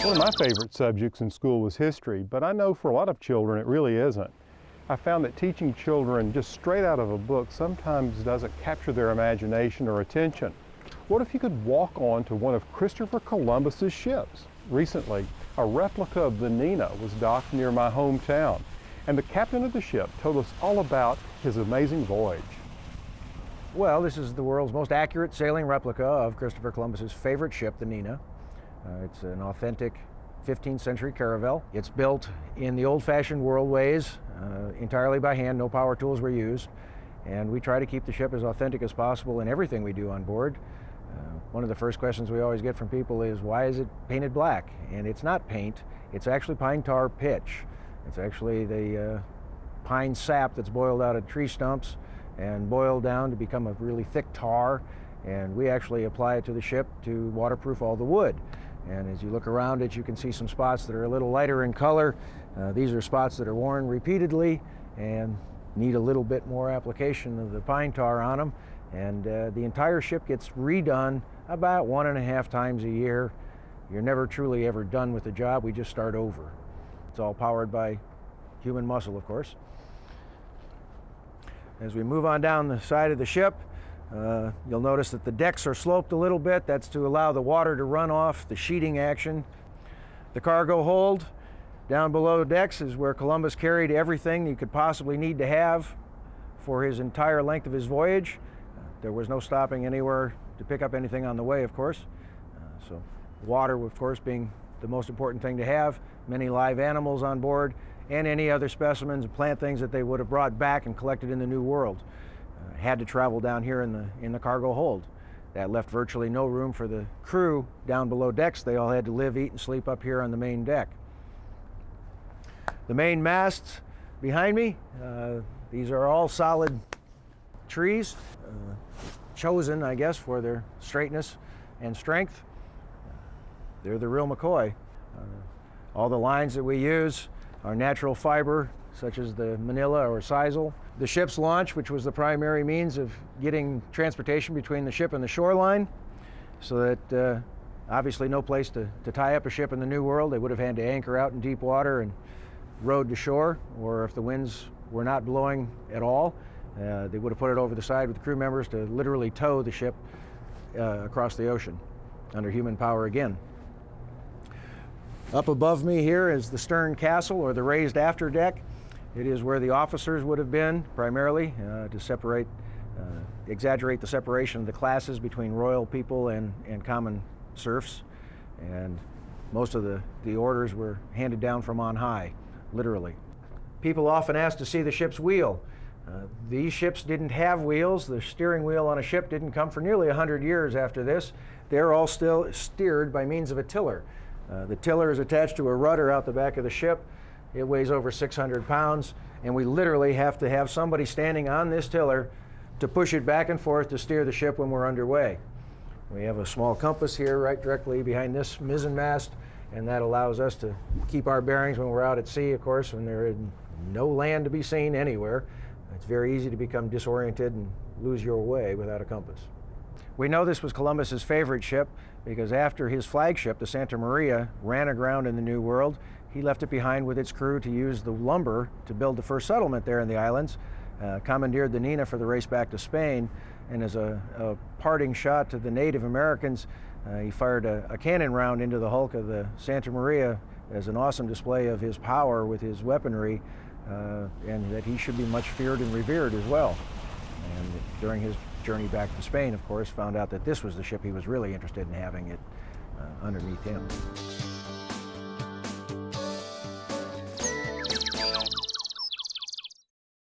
One of my favorite subjects in school was history, but I know for a lot of children it really isn't. I found that teaching children just straight out of a book sometimes doesn't capture their imagination or attention. What if you could walk on to one of Christopher Columbus's ships? Recently, a replica of the Nena was docked near my hometown, and the captain of the ship told us all about his amazing voyage. Well, this is the world's most accurate sailing replica of Christopher Columbus's favorite ship, the Nena. It's an authentic 15th century caravel. It's built in the old-fashioned world ways, entirely by hand, no power tools were used. And we try to keep the ship as authentic as possible in everything we do on board. One of the first questions we always get from people is, why is it painted black? And it's not paint, it's actually pine tar pitch. It's actually the pine sap that's boiled out of tree stumps and boiled down to become a really thick tar. And we actually apply it to the ship to waterproof all the wood. And as you look around it, you can see some spots that are a little lighter in color. These are spots that are worn repeatedly and need a little bit more application of the pine tar on them. And the entire ship gets redone about 1.5 times a year. You're never truly ever done with the job. We just start over. It's all powered by human muscle, of course. As we move on down the side of the ship, you'll notice that the decks are sloped a little bit. That's to allow the water to run off the sheeting action. The cargo hold down below decks is where Columbus carried everything he could possibly need to have for his entire length of his voyage. There was no stopping anywhere to pick up anything on the way, of course. So water, of course, being the most important thing to have, many live animals on board, and any other specimens and plant things that they would have brought back and collected in the New World. Had to travel down here in the cargo hold. That left virtually no room for the crew down below decks. They all had to live, eat, and sleep up here on the main deck. The main masts behind me, these are all solid trees, chosen, I guess, for their straightness and strength. They're the real McCoy. All the lines that we use are natural fiber, such as the manila or sisal. The ship's launch, which was the primary means of getting transportation between the ship and the shoreline, so that obviously no place to tie up a ship in the New World. They would have had to anchor out in deep water and rowed to shore, or if the winds were not blowing at all, they would have put it over the side with the crew members to literally tow the ship across the ocean under human power again. Up above me here is the stern castle, or the raised after deck. It is where the officers would have been primarily to separate, exaggerate the separation of the classes between royal people and common serfs. And most of the orders were handed down from on high, literally. People often ask to see the ship's wheel. These ships didn't have wheels. The steering wheel on a ship didn't come for nearly 100 years after this. They're all still steered by means of a tiller. The tiller is attached to a rudder out the back of the ship. It weighs over 600 pounds, and we literally have to have somebody standing on this tiller to push it back and forth to steer the ship when we're underway. We have a small compass here right directly behind this mizzen mast, and that allows us to keep our bearings when we're out at sea, of course, when there is no land to be seen anywhere. It's very easy to become disoriented and lose your way without a compass. We know this was Columbus's favorite ship because after his flagship, the Santa Maria, ran aground in the New World, he left it behind with its crew to use the lumber to build the first settlement there in the islands, commandeered the Nena for the race back to Spain, and as a parting shot to the Native Americans, he fired a cannon round into the hulk of the Santa Maria as an awesome display of his power with his weaponry, and that he should be much feared and revered as well. And during his journey back to Spain, of course, found out that this was the ship he was really interested in having it underneath him.